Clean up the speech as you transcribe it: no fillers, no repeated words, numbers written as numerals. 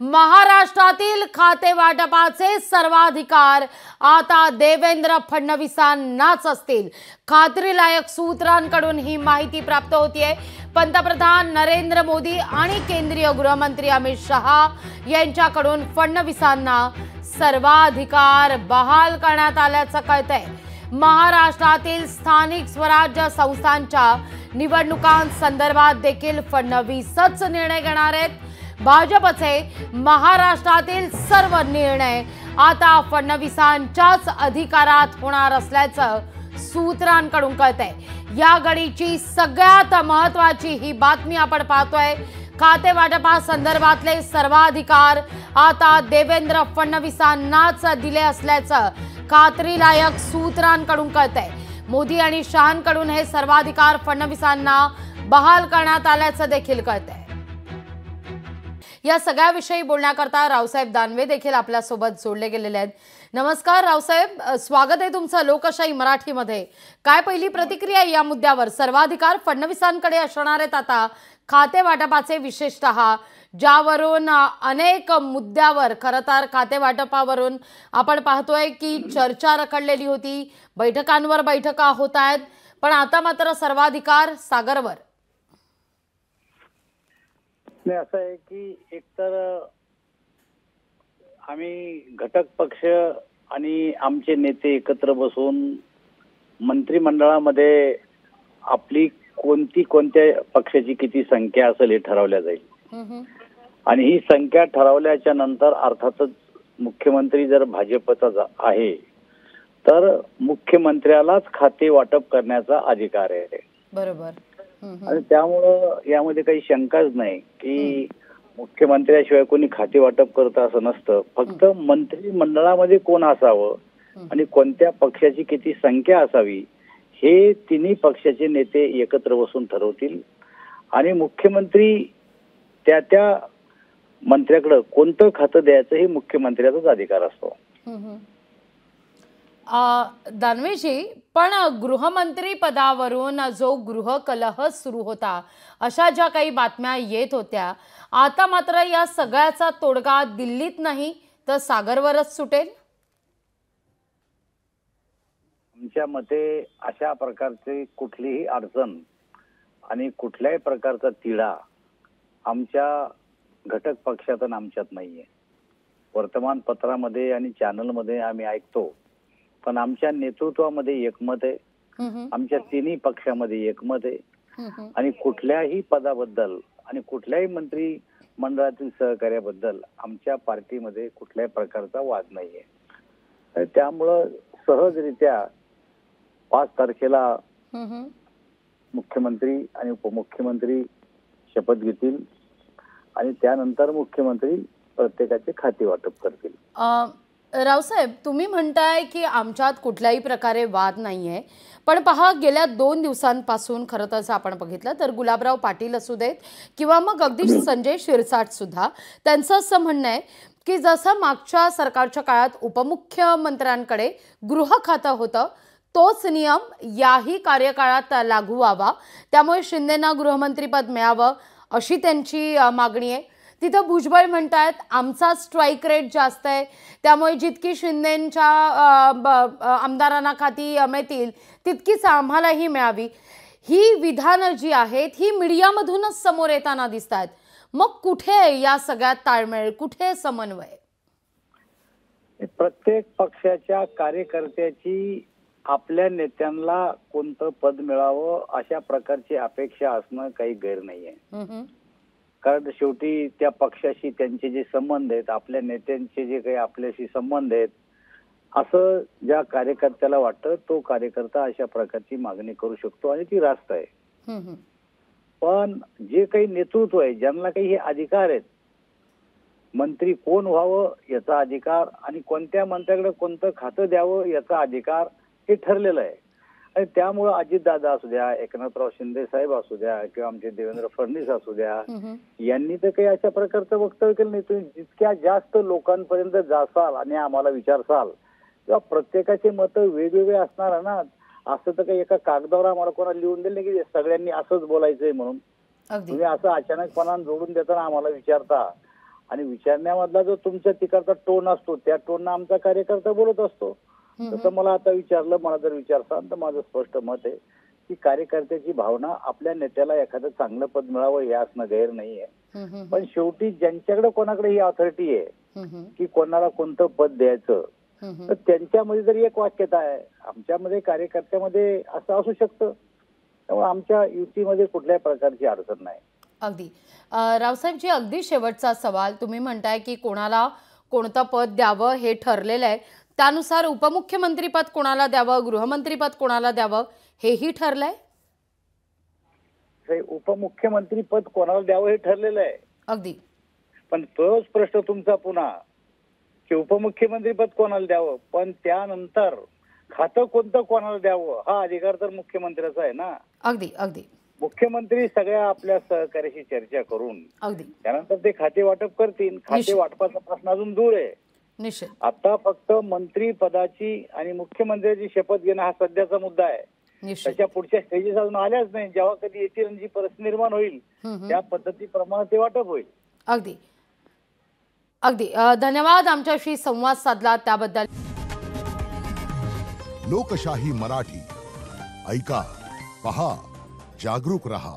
महाराष्ट्रातील खाते वाटपाचे सर्वाधिकार आता देवेंद्र फडणवीसांनाच असतील। खात्रीलायक सूत्रांकडून ही माहिती प्राप्त होतीये। पंतप्रधान नरेंद्र मोदी आणि केंद्रीय गृहमंत्री अमित शहा यांच्याकडून फडणवीसांना सर्वाधिकार बहाल करण्यात आल्याचं कळतंय। महाराष्ट्रातील स्थानिक स्वराज्य संस्थांच्या निवडणुकांसंदर्भात देखील फडणवीसच निर्णय घेणार आहेत। भाजपचे महाराष्ट्रातील सर्व निर्णय आता फडणवीसांच्याच अधिकारात होणार असल्याचं सूत्रांकडून कळतंय। या घडीची सगळ्यात महत्त्वाची ही बातमी आपण पाहतोय। खाते वाटपासंदर्भातले सर्वाधिकार आता देवेंद्र फडणवीसांनाच दिले असल्याचं खात्रीलायक सूत्रांकडून कळतंय। मोदी आणि शहांकडून हे सर्वाधिकार फडणवीसांना बहाल करण्यात आल्याचं देखील कळतंय। या सगळ्याविषयी बोलण्याकरता रावसाहेब दानवे देखील आपल्या सोबत जोडले गेलेले आहेत। नमस्कार रावसाहेब, स्वागत आहे तुमचं लोकशाही मराठीमध्ये। काय पहिली प्रतिक्रिया या मुद्द्यावर? सर्वाधिकार फडणवीसांकडे असणार आहेत आता खाते वाटपाचे, विशेषतः ज्यावरून अनेक मुद्द्यावर खरं तर खाते वाटपावरून आपण पाहतोय की चर्चा रखडलेली होती, बैठकांवर बैठका होत आहेत, पण आता मात्र सर्वाधिकार सागरवर। असं आहे की एकतर आम्ही घटक पक्ष आणि आमचे नेते एकत्र बसून मंत्रिमंडळामध्ये आपली कोणत्या पक्षाची किती संख्या असेल हे ठरवल्या जाईल। आणि ही संख्या ठरवल्याच्या नंतर अर्थातच मुख्यमंत्री जर भाजपचा आहे तर मुख्यमंत्र्यालाच खाते वाटप करण्याचा अधिकार आहे। बरोबर। आणि त्यामुळं यामध्ये काही शंकाच नाही की मुख्यमंत्र्याशिवाय कोणी खाते वाटप करत असं नसतं। फक्त मंत्रिमंडळामध्ये कोण असावं आणि कोणत्या पक्षाची किती संख्या असावी हे तिन्ही पक्षाचे नेते एकत्र बसून ठरवतील आणि मुख्यमंत्री त्या मंत्र्याकडे कोणतं खातं द्यायचं हे मुख्यमंत्र्याचाच अधिकार असतो। दानवेजी, पण गृहमंत्री पदावरून जो गृहकलह सुरू होता अशा ज्या काही बातम्या येत होत्या, आता मात्र या सगळ्याचा तोडगा दिल्लीत नाही तर सागरवरच सुटेल। आमच्या मते अशा प्रकारची कुठलीही अडचण आणि कुठल्याही प्रकारचा तिढा आमच्या घटक पक्षात आणि आमच्यात नाहीये। वर्तमानपत्रामध्ये आणि चॅनलमध्ये आम्ही ऐकतो, पण आमच्या नेतृत्वामध्ये एकमत आहे, आमच्या तिन्ही पक्षामध्ये एकमत आहे आणि कुठल्याही पदाबद्दल आणि कुठल्याही मंत्री मंडळातील सहकार्याबद्दल आमच्या पार्टीमध्ये कुठल्याही प्रकारचा वाद नाहीये। त्यामुळं सहजरित्या 5 तारखेला मुख्यमंत्री आणि उपमुख्यमंत्री शपथ घेतील आणि त्यानंतर मुख्यमंत्री प्रत्येकाचे खाते वाटप करतील। रावसाहेब, तुम्ही म्हणताय की आमच्यात कुठल्याही प्रकारे वाद नाहीये, पण पहा गेल्या 2 दिवसांपासून खरं तर आपण बघितलं तर गुलाबराव पाटील असू देत किंवा मग अगदी संजय शिरसाट सुद्धा त्यांचं असं म्हणणं आहे की जसं मागच्या सरकारच्या काळात उपमुख्यमंत्र्यांकडे गृह खातं होतं तोच नियम याही कार्यकाळात लागू व्हावा, त्यामुळे शिंदेंना गृहमंत्रीपद मिळावं अशी त्यांची मागणी आहे। तिथं भुजबळ म्हणतात आमचा स्ट्राईक रेट जास्त आहे, त्यामुळे जितकी शिंदेंच्या आमदारांना खाती मिळतील तितकीच आम्हालाही मिळावी। ही विधानं जी आहेत ही मीडियामधूनच समोर येताना दिसतात। मग कुठे या सगळ्यात ताळमेळ, कुठे समन्वय? प्रत्येक पक्षाच्या कार्यकर्त्याची आपल्या नेत्यांना कोणतं पद मिळावं अशा प्रकारची अपेक्षा असणं काही गैर नाहीये। कारण शेवटी त्या पक्षाशी त्यांचे जे संबंध आहेत, आपल्या नेत्यांचे जे काही आपल्याशी संबंध आहेत, असं ज्या कार्यकर्त्याला वाटतं तो कार्यकर्ता अशा प्रकारची मागणी करू शकतो आणि ती रास्त आहे। पण जे काही नेतृत्व आहे, ज्यांना काही हे अधिकार आहेत, मंत्री कोण व्हावं याचा अधिकार आणि कोणत्या मंत्र्याकडे कोणतं खातं द्यावं याचा अधिकार हे ठरलेलं आहे। आणि त्यामुळे अजितदादा असू द्या, एकनाथराव शिंदे साहेब असू द्या किंवा आमचे देवेंद्र फडणवीस असू द्या, यांनी तर काही अशा प्रकारचं वक्तव्य केलं नाही। तुम्ही जितक्या जास्त लोकांपर्यंत जासाल आणि आम्हाला विचारसाल तेव्हा प्रत्येकाचे मत वेगवेगळे असणार ना। असं तर काही एका कागदावर आम्हाला कोणाला लिहून दिलं की सगळ्यांनी असंच बोलायचंय म्हणून। तुम्ही असं अचानकपणाने जोडून देताना आम्हाला विचारता आणि विचारण्यामधला जो तुमचा तिकडचा टोन असतो त्या टोननं आमचा कार्यकर्ता बोलत असतो. तसं मला आता विचारलं, मला जर विचारसान तर माझं स्पष्ट मत आहे की कार्यकर्त्याची भावना आपल्या नेत्याला एखादं चांगलं पद मिळावं हे असणं गैर नाहीये. पण शेवटी ज्यांच्याकडे कोणाकडे ही ऑथॉरिटी आहे की कोणाला कोणतं पद द्यायचं, तर त्यांच्यामध्ये जर एक वाक्यता आहे, आमच्यामध्ये कार्यकर्त्यामध्ये असं असू शकतं. त्यामुळे आमच्या युतीमध्ये कुठल्याही प्रकारची अडचण नाही. अगदी रावसाहेबजी, अगदी शेवटचा सवाल. तुम्ही म्हणताय की कोणाला कोणतं पद द्यावं हे ठरलेलं आहे, त्यानुसार उपमुख्यमंत्री पद कोणाला द्यावं, गृहमंत्री पद कोणाला द्यावं हेही ठरलंय? उपमुख्यमंत्री पद कोणाला द्यावं हे ठरलेलं आहे. अगदी. पण तोच प्रश्न तुमचा पुन्हा की उपमुख्यमंत्री पद कोणाला द्यावं, पण त्यानंतर खातं कोणतं कोणाला द्यावं हा अधिकार तर मुख्यमंत्र्याचा आहे ना. अगदी अगदी. मुख्यमंत्री सगळ्या आपल्या सहकार्याशी चर्चा करून अगदी त्यानंतर ते खाते वाटप करतील. खाते वाटपाचा प्रश्न अजून दूर आहे. निश्चित. आता फक्त मंत्री पदाची आणि मुख्यमंत्र्याची शपथ घेणं हा सध्याचा मुद्दा आहे. त्याच्या पुढच्या स्टेजेस अजून आल्याच नाही. जेव्हा कधी येतील आणि जी परिस्थिती निर्माण होईल त्या पद्धतीप्रमाणे ते वाटप होईल. अगदी अगदी. धन्यवाद आमच्याशी संवाद साधला त्याबद्दल. लोकशाही मराठी ऐका, पहा, जागरूक रहा.